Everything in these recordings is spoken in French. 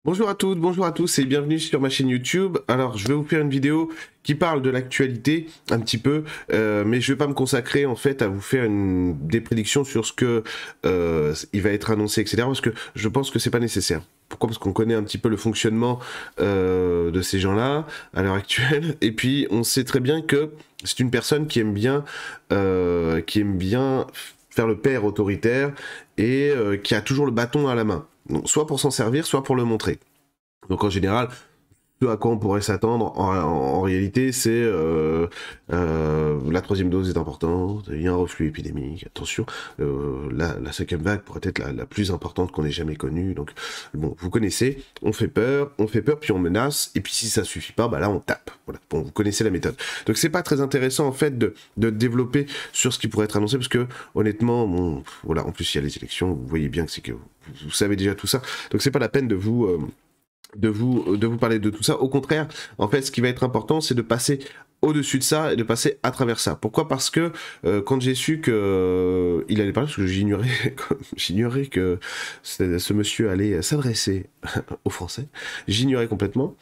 Bonjour à toutes, bonjour à tous et bienvenue sur ma chaîne YouTube. Alors je vais vous faire une vidéo qui parle de l'actualité un petit peu, mais je vais pas me consacrer en fait à vous faire des prédictions sur ce que il va être annoncé, etc. Parce que je pense que c'est pas nécessaire. Pourquoi? Parce qu'on connaît un petit peu le fonctionnement de ces gens-là à l'heure actuelle, et puis on sait très bien que c'est une personne qui aime bien faire le père autoritaire et qui a toujours le bâton à la main. Donc, soit pour s'en servir, soit pour le montrer. Donc en général, ce à quoi on pourrait s'attendre en réalité, c'est la troisième dose est importante, il y a un reflux épidémique, attention, la cinquième vague pourrait être la plus importante qu'on ait jamais connue. Donc bon, vous connaissez, on fait peur, puis on menace, et puis si ça suffit pas, bah là on tape. Voilà, bon, vous connaissez la méthode. Donc c'est pas très intéressant en fait de développer sur ce qui pourrait être annoncé, parce que honnêtement, bon, voilà, en plus il y a les élections, vous voyez bien que c'est que vous savez déjà tout ça, donc c'est pas la peine de vous parler de tout ça. Au contraire, en fait, ce qui va être important, c'est de passer au-dessus de ça et de passer à travers ça. Pourquoi? Parce que quand j'ai su que il allait parler, parce que j'ignorais que ce monsieur allait s'adresser aux Français, j'ignorais complètement.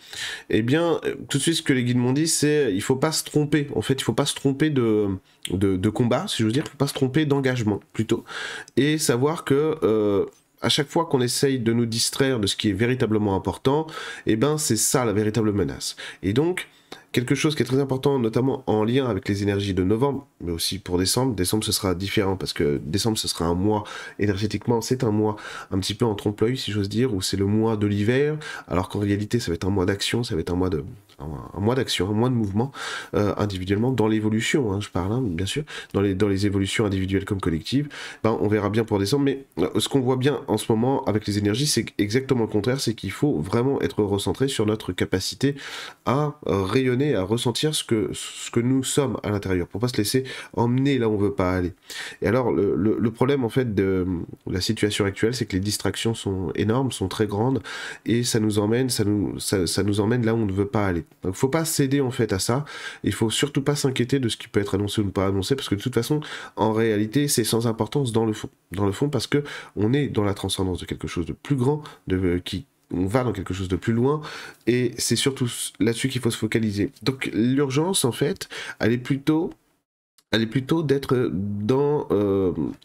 Eh bien, tout de suite, ce que les guides m'ont dit, c'est il faut pas se tromper. En fait, il faut pas se tromper de combat, si je veux dire, il faut pas se tromper d'engagement, plutôt. Et savoir que à chaque fois qu'on essaye de nous distraire de ce qui est véritablement important, eh ben c'est ça la véritable menace. Et donc, quelque chose qui est très important, notamment en lien avec les énergies de novembre, mais aussi pour décembre. Décembre, ce sera différent, parce que décembre, ce sera un mois, énergétiquement, c'est un mois un petit peu en trompe-l'œil, si j'ose dire, où c'est le mois de l'hiver, alors qu'en réalité, ça va être un mois d'action, ça va être un mois d'action, un mois de mouvement, individuellement, dans l'évolution, hein, je parle, hein, bien sûr, dans les évolutions individuelles comme collectives. Ben, on verra bien pour décembre, mais ce qu'on voit bien en ce moment avec les énergies, c'est exactement le contraire, c'est qu'il faut vraiment être recentré sur notre capacité à rayonner, à ressentir ce que nous sommes à l'intérieur, pour pas se laisser emmener là où on veut pas aller. Et alors, le problème en fait de la situation actuelle, c'est que les distractions sont énormes, sont très grandes, et ça nous emmène là où on ne veut pas aller. Donc faut pas céder en fait à ça, il faut surtout pas s'inquiéter de ce qui peut être annoncé ou pas annoncé, parce que de toute façon, en réalité, c'est sans importance dans le fond. Dans le fond, parce que on est dans la transcendance de quelque chose de plus grand, on va dans quelque chose de plus loin, et c'est surtout là-dessus qu'il faut se focaliser. Donc l'urgence, en fait, elle est plutôt d'être dans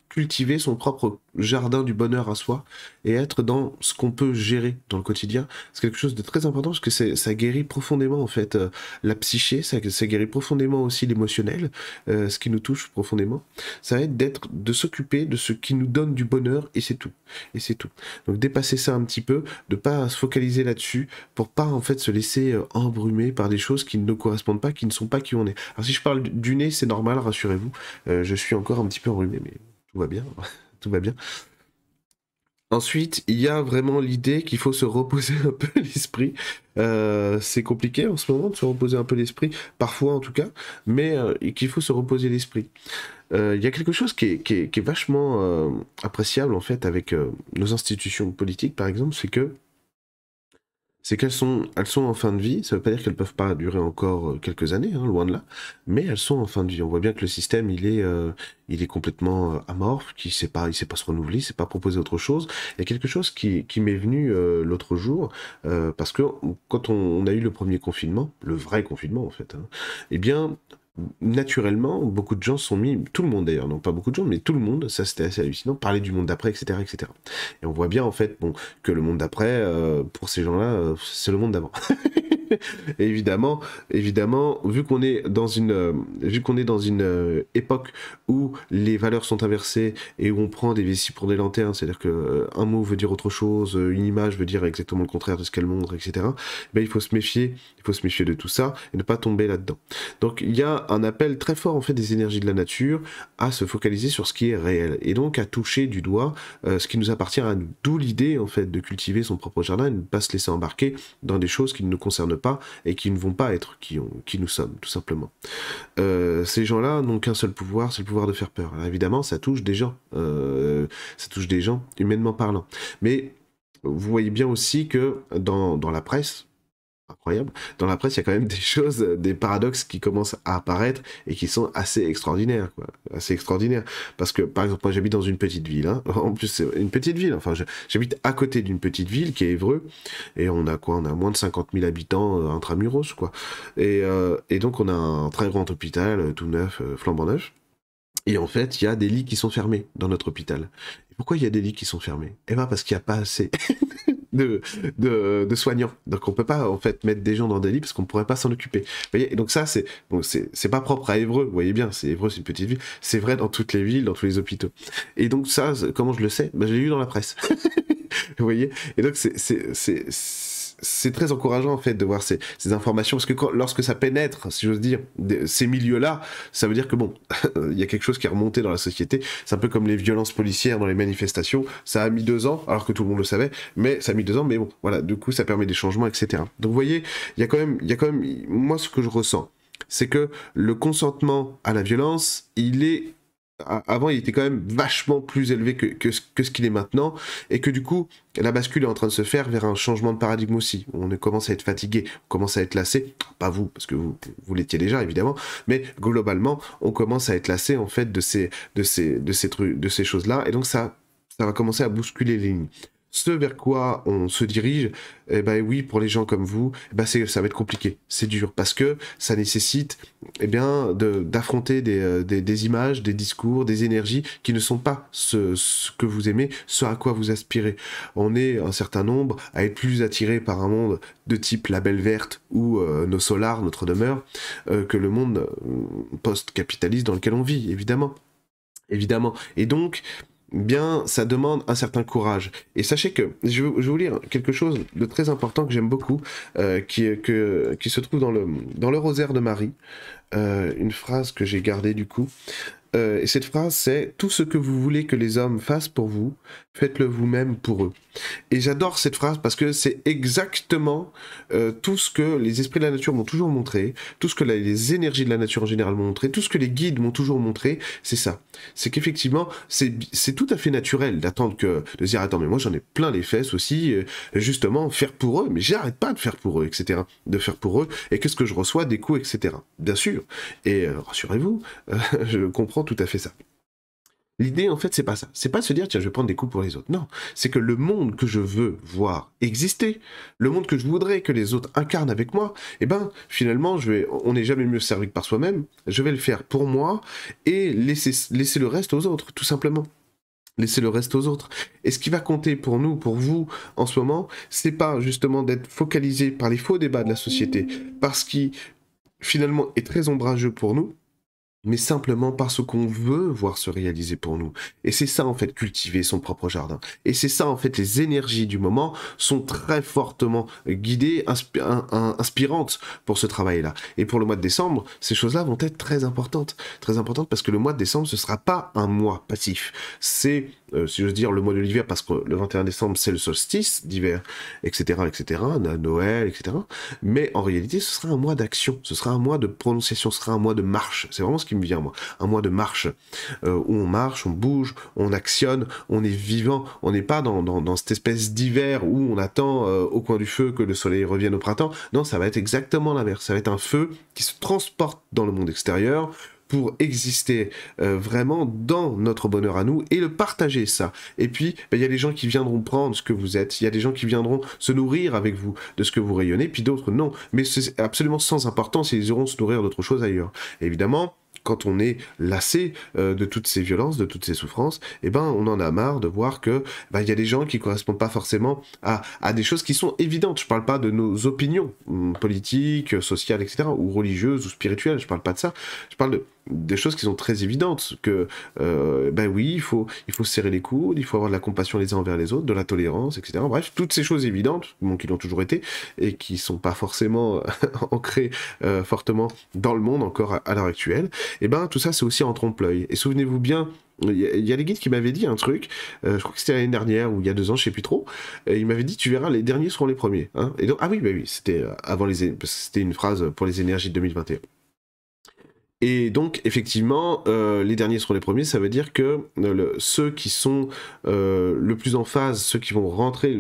cultiver son propre jardin du bonheur à soi, et être dans ce qu'on peut gérer dans le quotidien. C'est quelque chose de très important, parce que ça guérit profondément en fait la psyché, ça guérit profondément aussi l'émotionnel, ce qui nous touche profondément. Ça va être de s'occuper de ce qui nous donne du bonheur, et c'est tout. Et c'est tout. Donc dépasser ça un petit peu, de pas se focaliser là-dessus, pour pas en fait se laisser embrumer par des choses qui ne nous correspondent pas, qui ne sont pas qui on est. Alors si je parle du nez, c'est normal, rassurez-vous. Je suis encore un petit peu enrhumé, mais tout va bien. Tout va bien. Ensuite, il y a vraiment l'idée qu'il faut se reposer un peu l'esprit. C'est compliqué en ce moment de se reposer un peu l'esprit, parfois en tout cas, mais qu'il faut se reposer l'esprit. Il y a quelque chose qui est vachement appréciable en fait avec nos institutions politiques, par exemple, c'est qu'elles sont en fin de vie. Ça veut pas dire qu'elles peuvent pas durer encore quelques années, hein, loin de là, mais elles sont en fin de vie. On voit bien que le système, il est complètement amorphe, il sait pas se renouveler, il sait pas proposer autre chose. Il y a quelque chose qui m'est venu l'autre jour, parce que quand on a eu le premier confinement, le vrai confinement en fait, hein, eh bien, naturellement, beaucoup de gens sont mis, tout le monde d'ailleurs, non pas beaucoup de gens, mais tout le monde, ça c'était assez hallucinant, parler du monde d'après, etc., etc. Et on voit bien en fait, bon, que le monde d'après, pour ces gens-là, c'est le monde d'avant. Et évidemment, vu qu'on est dans une époque où les valeurs sont inversées et où on prend des vessies pour des lanternes, c'est-à-dire que un mot veut dire autre chose, une image veut dire exactement le contraire de ce qu'elle montre, etc. Ben, il faut se méfier de tout ça et ne pas tomber là-dedans. Donc il y a un appel très fort en fait des énergies de la nature à se focaliser sur ce qui est réel, et donc à toucher du doigt ce qui nous appartient à nous. D'où l'idée en fait de cultiver son propre jardin et de ne pas se laisser embarquer dans des choses qui ne nous concernent pas et qui ne vont pas être qui nous sommes, tout simplement. Ces gens-là n'ont qu'un seul pouvoir, c'est le pouvoir de faire peur. Alors évidemment, ça touche des gens humainement parlant. Mais vous voyez bien aussi que dans la presse, incroyable. Dans la presse, il y a quand même des choses, des paradoxes qui commencent à apparaître et qui sont assez extraordinaires, quoi. Assez extraordinaires. Parce que, par exemple, moi, j'habite dans une petite ville, hein. En plus, c'est une petite ville. Enfin, j'habite à côté d'une petite ville qui est Évreux. Et on a quoi? On a moins de 50 000 habitants intramuros, quoi. Et donc, on a un très grand hôpital, tout neuf, flambant neuf. Et en fait, il y a des lits qui sont fermés dans notre hôpital. Et pourquoi il y a des lits qui sont fermés? Eh ben, parce qu'il n'y a pas assez de, de soignants. Donc on peut pas en fait mettre des gens dans des lits parce qu'on pourrait pas s'en occuper. Vous voyez. Et donc ça c'est pas propre à Évreux, vous voyez bien, Évreux c'est une petite ville, c'est vrai dans toutes les villes, dans tous les hôpitaux. Et donc ça, comment je le sais? Ben, je l'ai lu dans la presse. Vous voyez. Et donc c'est très encourageant en fait de voir ces informations parce que lorsque ça pénètre, si j'ose dire, ces milieux-là, ça veut dire que bon, il y a quelque chose qui est remonté dans la société. C'est un peu comme les violences policières dans les manifestations. Ça a mis 2 ans, alors que tout le monde le savait, mais ça a mis 2 ans. Mais bon, voilà, du coup, ça permet des changements, etc. Donc, vous voyez, il y a quand même, moi, ce que je ressens, c'est que le consentement à la violence, avant, il était quand même vachement plus élevé que ce qu'il est maintenant, et que du coup, la bascule est en train de se faire vers un changement de paradigme aussi. On commence à être fatigué, on commence à être lassé, pas vous, parce que vous l'étiez déjà, évidemment, mais globalement, on commence à être lassé, en fait, de ces choses-là, et donc ça va commencer à bousculer les lignes. Ce vers quoi on se dirige, eh ben oui, pour les gens comme vous, eh ben ça va être compliqué, c'est dur, parce que ça nécessite eh bien, d'affronter des images, des discours, des énergies qui ne sont pas ce que vous aimez, ce à quoi vous aspirez. On est un certain nombre à être plus attirés par un monde de type La Belle Verte ou Nos Solars, Notre Demeure, que le monde post-capitaliste dans lequel on vit, évidemment. Évidemment. Et donc, bien, ça demande un certain courage. Et sachez que, je vais vous lire quelque chose de très important que j'aime beaucoup, qui se trouve dans le Rosaire de Marie, une phrase que j'ai gardée du coup. Et cette phrase, c'est « Tout ce que vous voulez que les hommes fassent pour vous, faites-le vous-même pour eux ». Et j'adore cette phrase parce que c'est exactement tout ce que les esprits de la nature m'ont toujours montré, tout ce que les énergies de la nature en général m'ont montré, tout ce que les guides m'ont toujours montré, c'est ça. C'est qu'effectivement, c'est tout à fait naturel d'attendre de se dire « Attends, mais moi j'en ai plein les fesses aussi, justement, faire pour eux, mais j'arrête pas de faire pour eux, etc. » De faire pour eux, et qu'est-ce que je reçois, des coups, etc. Bien sûr. Et rassurez-vous, je comprends tout à fait ça. L'idée, en fait, c'est pas ça. C'est pas de se dire, tiens, je vais prendre des coups pour les autres. Non. C'est que le monde que je veux voir exister, le monde que je voudrais que les autres incarnent avec moi, eh ben, finalement, on n'est jamais mieux servi que par soi-même. Je vais le faire pour moi et laisser le reste aux autres, tout simplement. Laisser le reste aux autres. Et ce qui va compter pour nous, pour vous, en ce moment, c'est pas justement d'être focalisé par les faux débats de la société, parce qu'il, finalement, est très ombrageux pour nous, mais simplement parce qu'on veut voir se réaliser pour nous. Et c'est ça, en fait, cultiver son propre jardin. Et c'est ça, en fait, les énergies du moment sont très fortement guidées, inspirantes pour ce travail-là. Et pour le mois de décembre, ces choses-là vont être très importantes. Très importantes parce que le mois de décembre, ce sera pas un mois passif. C'est, si j'ose dire, le mois de l'hiver, parce que le 21 décembre, c'est le solstice d'hiver, etc., etc., Noël, etc. Mais en réalité, ce sera un mois d'action. Ce sera un mois de prononciation. Ce sera un mois de marche. C'est vraiment ce qui me vient, moi. Un mois de marche, où on marche, on bouge, on actionne, on est vivant, on n'est pas dans cette espèce d'hiver où on attend au coin du feu que le soleil revienne au printemps. Non, ça va être exactement l'inverse. Ça va être un feu qui se transporte dans le monde extérieur pour exister vraiment dans notre bonheur à nous et le partager, ça. Et puis, il y a des gens qui viendront prendre ce que vous êtes, il y a des gens qui viendront se nourrir avec vous de ce que vous rayonnez, puis d'autres non. Mais c'est absolument sans importance, ils iront se nourrir d'autre chose ailleurs. Et évidemment, quand on est lassé de toutes ces violences, de toutes ces souffrances, eh ben on en a marre de voir que y a des gens qui correspondent pas forcément à des choses qui sont évidentes. Je parle pas de nos opinions politiques, sociales, etc., ou religieuses ou spirituelles. Je parle pas de ça. Je parle des choses qui sont très évidentes, que oui, il faut se serrer les coudes, il faut avoir de la compassion les uns envers les autres, de la tolérance, etc. Bref, toutes ces choses évidentes, qui l'ont toujours été, et qui sont pas forcément ancrées fortement dans le monde encore à l'heure actuelle, et tout ça c'est aussi en trompe-l'œil. Et souvenez-vous bien, il y a les guides qui m'avaient dit un truc, je crois que c'était l'année dernière ou il y a 2 ans, je sais plus trop, et ils m'avaient dit tu verras, les derniers seront les premiers. Hein. Et donc, ah oui, c'était avant parce que c'était une phrase pour les énergies de 2021. Et donc, effectivement, les derniers seront les premiers, ça veut dire que ceux qui sont le plus en phase, ceux qui vont rentrer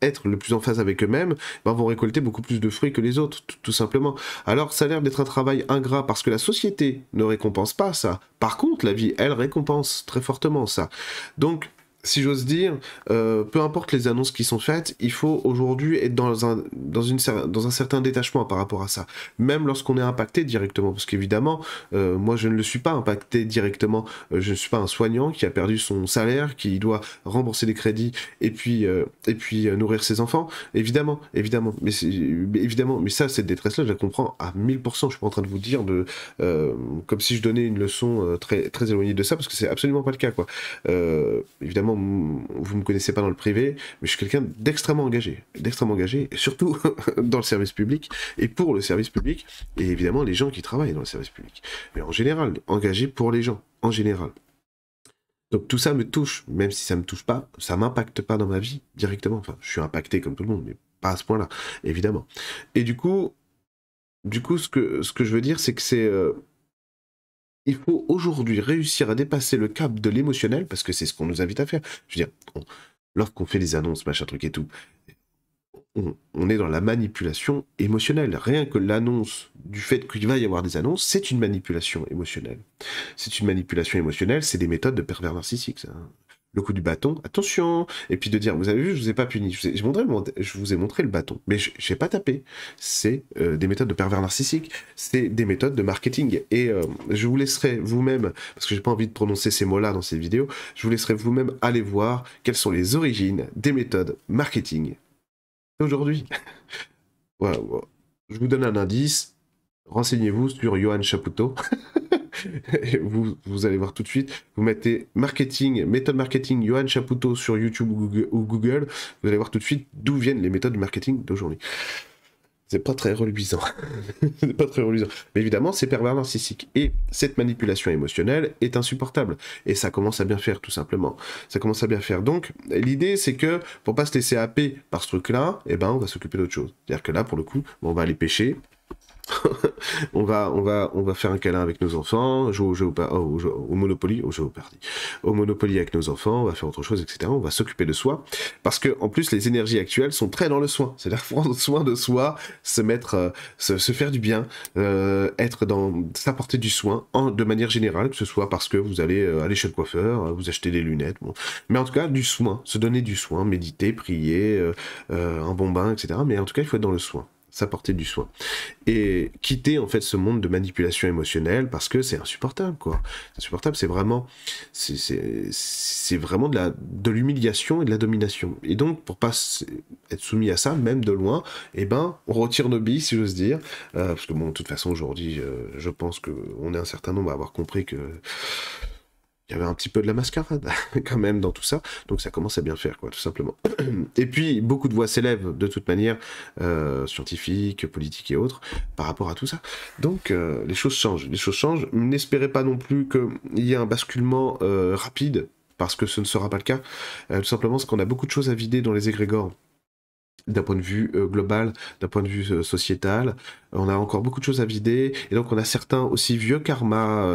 être le plus en phase avec eux-mêmes, ben, vont récolter beaucoup plus de fruits que les autres, tout simplement. Alors, ça a l'air d'être un travail ingrat parce que la société ne récompense pas ça. Par contre, la vie, elle récompense très fortement ça. Donc, si j'ose dire, peu importe les annonces qui sont faites, il faut aujourd'hui être dans un certain détachement par rapport à ça. Même lorsqu'on est impacté directement, parce qu'évidemment, moi je ne le suis pas impacté directement, je ne suis pas un soignant qui a perdu son salaire, qui doit rembourser les crédits et puis nourrir ses enfants. Évidemment, mais ça, cette détresse-là, je la comprends à 1000%. Je suis pas en train de vous dire comme si je donnais une leçon très, très éloignée de ça, parce que c'est absolument pas le cas, quoi. Évidemment, vous me connaissez pas dans le privé, mais je suis quelqu'un d'extrêmement engagé, et surtout dans le service public, et pour le service public, et évidemment les gens qui travaillent dans le service public. Mais en général, engagé pour les gens, en général. Donc tout ça me touche, même si ça me touche pas, ça m'impacte pas dans ma vie directement. Enfin, je suis impacté comme tout le monde, mais pas à ce point-là, évidemment. Et du coup, ce que je veux dire, c'est que il faut aujourd'hui réussir à dépasser le cap de l'émotionnel, parce que c'est ce qu'on nous invite à faire. Je veux dire, lorsqu'on fait les annonces, machin truc et tout, on est dans la manipulation émotionnelle. Rien que l'annonce du fait qu'il va y avoir des annonces, c'est une manipulation émotionnelle. C'est une manipulation émotionnelle, c'est des méthodes de pervers narcissiques, ça. Le coup du bâton, attention, et puis de dire, vous avez vu, je vous ai pas puni, je vous ai montré le bâton, mais j'ai pas tapé. C'est des méthodes de pervers narcissiques, c'est des méthodes de marketing, et je vous laisserai vous-même, parce que j'ai pas envie de prononcer ces mots-là dans ces vidéos, je vous laisserai vous-même aller voir quelles sont les origines des méthodes marketing aujourd'hui. Voilà, voilà. Je vous donne un indice, renseignez-vous sur Johan Chapoutot. vous allez voir tout de suite, vous mettez marketing, méthode marketing Johan Chapoutot sur YouTube ou Google, vous allez voir tout de suite d'où viennent les méthodes de marketing d'aujourd'hui. C'est pas très reluisant. C'est pas très reluisant. Mais évidemment, c'est pervers narcissique. Et cette manipulation émotionnelle est insupportable. Et ça commence à bien faire, tout simplement. Ça commence à bien faire. Donc, l'idée, c'est que, pour pas se laisser happer par ce truc-là, eh ben, on va s'occuper d'autre chose. C'est-à-dire que là, pour le coup, on va aller pêcher, on va faire un câlin avec nos enfants, jouer au Monopoly, au Monopoly avec nos enfants, on va faire autre chose, etc. On va s'occuper de soi, parce que en plus les énergies actuelles sont très dans le soin, c'est-à-dire prendre soin de soi, se faire du bien, être dans s'apporter du soin de manière générale, que ce soit parce que vous allez aller chez le coiffeur, vous achetez des lunettes, bon. Mais en tout cas du soin, se donner du soin, méditer, prier, un bon bain, etc. Mais en tout cas il faut être dans le soin, s'apporter du soin. Et quitter en fait ce monde de manipulation émotionnelle, parce que c'est insupportable, quoi. C'est insupportable, c'est vraiment de l'humiliation et de la domination. Et donc, pour pas être soumis à ça, même de loin, eh ben, on retire nos billes, si j'ose dire, parce que bon, de toute façon, aujourd'hui, je pense qu'on est un certain nombre à avoir compris que il y avait un petit peu de la mascarade quand même dans tout ça, donc ça commence à bien faire, quoi, tout simplement. Et puis, beaucoup de voix s'élèvent, de toute manière, scientifiques, politiques et autres, par rapport à tout ça. Donc, les choses changent, N'espérez pas non plus qu'il y ait un basculement rapide, parce que ce ne sera pas le cas, tout simplement parce qu'on a beaucoup de choses à vider dans les égrégores, d'un point de vue global, d'un point de vue sociétal, on a encore beaucoup de choses à vider, et donc on a certains aussi vieux karmas,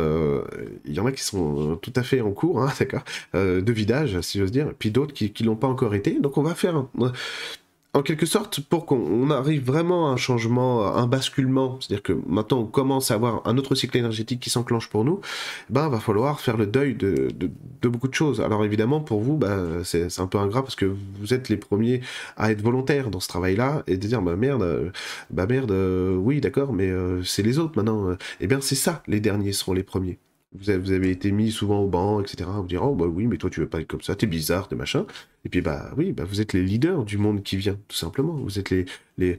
il y en a qui sont tout à fait en cours, hein, d'accord, de vidage, si j'ose dire, puis d'autres qui l'ont pas encore été, donc on va faire en quelque sorte, pour qu'on arrive vraiment à un changement, un basculement, c'est-à-dire que maintenant on commence à avoir un autre cycle énergétique qui s'enclenche pour nous, ben va falloir faire le deuil de beaucoup de choses. Alors évidemment pour vous, c'est un peu ingrat parce que vous êtes les premiers à être volontaires dans ce travail-là et de dire bah merde, oui d'accord, mais c'est les autres maintenant. Eh bien c'est ça, les derniers seront les premiers. Vous avez été mis souvent au banc, etc. Vous dire, oh bah oui, mais toi tu veux pas être comme ça, t'es bizarre, t'es machin. Et puis bah oui, bah vous êtes les leaders du monde qui vient, tout simplement. Vous êtes les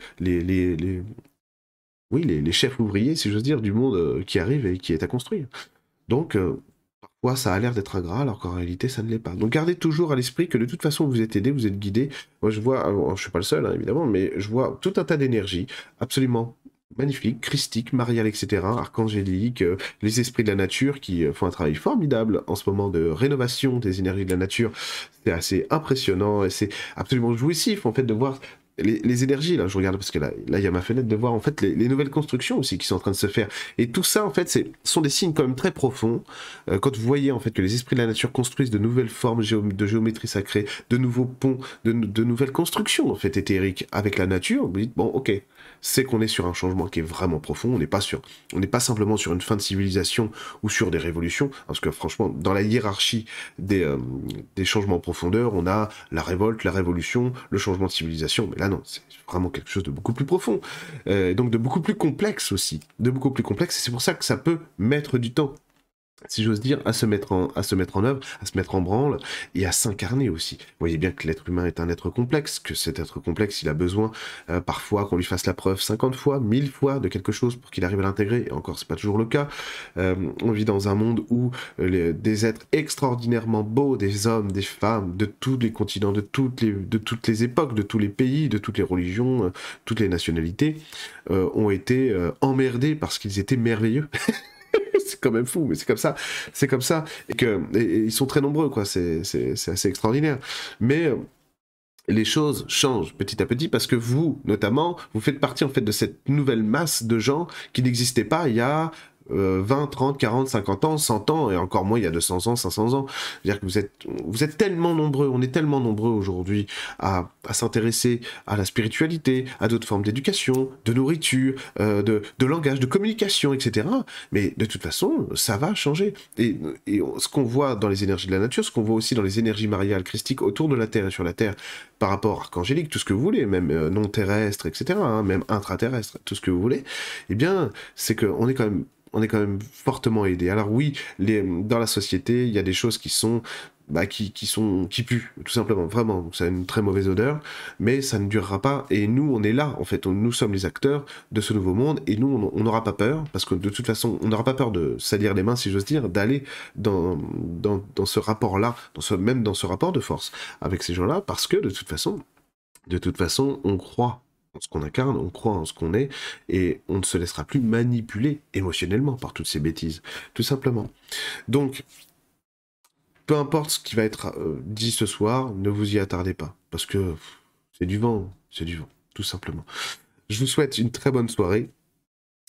chefs ouvriers, si j'ose dire, du monde qui arrive et qui est à construire. Donc, parfois ça a l'air d'être ingrat, alors qu'en réalité ça ne l'est pas. Donc gardez toujours à l'esprit que de toute façon vous êtes aidé, vous êtes guidé. Moi je vois, alors, je suis pas le seul, hein, évidemment, mais je vois tout un tas d'énergie, absolument magnifique, christique, mariale, etc., archangélique, les esprits de la nature qui font un travail formidable en ce moment de rénovation des énergies de la nature. C'est assez impressionnant et c'est absolument jouissif en fait de voir les énergies, là, je regarde, parce que là, il y a ma fenêtre de voir, en fait, les nouvelles constructions aussi qui sont en train de se faire. Et tout ça, en fait, sont des signes quand même très profonds. Quand vous voyez, en fait, que les esprits de la nature construisent de nouvelles formes de géométrie sacrée, de nouveaux ponts, de nouvelles constructions, en fait, éthériques avec la nature, vous dites, bon, ok, c'est qu'on est sur un changement qui est vraiment profond, on n'est pas simplement sur une fin de civilisation ou sur des révolutions, parce que franchement, dans la hiérarchie des changements en profondeur, on a la révolte, la révolution, le changement de civilisation, mais là non, c'est vraiment quelque chose de beaucoup plus profond, donc de beaucoup plus complexe aussi, de beaucoup plus complexe, et c'est pour ça que ça peut mettre du temps, si j'ose dire, à se mettre en œuvre, à se mettre en branle, et à s'incarner aussi. Vous voyez bien que l'être humain est un être complexe, que cet être complexe, il a besoin parfois qu'on lui fasse la preuve 50 fois, 1000 fois de quelque chose pour qu'il arrive à l'intégrer, et encore, c'est pas toujours le cas. On vit dans un monde où des êtres extraordinairement beaux, des hommes, des femmes, de tous les continents, de toutes les époques, de tous les pays, de toutes les religions, toutes les nationalités, ont été emmerdés parce qu'ils étaient merveilleux. C'est quand même fou, mais c'est comme ça, et ils sont très nombreux, quoi, c'est assez extraordinaire, mais les choses changent petit à petit, parce que vous, notamment, vous faites partie, en fait, de cette nouvelle masse de gens qui n'existaient pas il y a 20, 30, 40, 50 ans, 100 ans, et encore moins il y a 200 ans, 500 ans. C'est-à-dire que vous êtes tellement nombreux, on est tellement nombreux aujourd'hui à s'intéresser à la spiritualité, à d'autres formes d'éducation, de nourriture, de langage, de communication, etc. Mais de toute façon, ça va changer. Et ce qu'on voit dans les énergies de la nature, ce qu'on voit aussi dans les énergies mariales christiques autour de la Terre et sur la Terre, par rapport à archangélique, tout ce que vous voulez, même non terrestre, etc., hein, même intraterrestre, tout ce que vous voulez, eh bien, c'est qu'on est quand même fortement aidé. Alors oui, dans la société, il y a des choses qui sont qui puent, tout simplement, vraiment. Donc, ça a une très mauvaise odeur, mais ça ne durera pas. Et nous, on est là, en fait. Nous sommes les acteurs de ce nouveau monde, et nous, on n'aura pas peur, parce que de toute façon, on n'aura pas peur de salir les mains, si j'ose dire, d'aller dans ce rapport-là, même dans ce rapport de force avec ces gens-là, parce que de toute façon, on croit en ce qu'on incarne, on croit en ce qu'on est, et on ne se laissera plus manipuler émotionnellement par toutes ces bêtises, tout simplement. Donc, peu importe ce qui va être dit ce soir, ne vous y attardez pas, parce que c'est du vent, tout simplement. Je vous souhaite une très bonne soirée.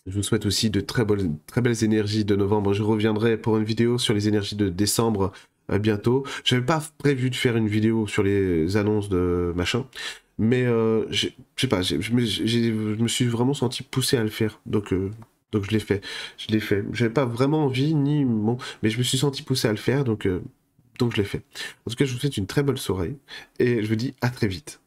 Je vous souhaite aussi de très belles énergies de novembre. Je reviendrai pour une vidéo sur les énergies de décembre bientôt. Je n'avais pas prévu de faire une vidéo sur les annonces de machin, mais je sais pas, je me suis vraiment senti poussé à le faire, donc je l'ai fait. J'avais pas vraiment envie, mais je me suis senti poussé à le faire, donc je l'ai fait. En tout cas, je vous souhaite une très bonne soirée, et je vous dis à très vite.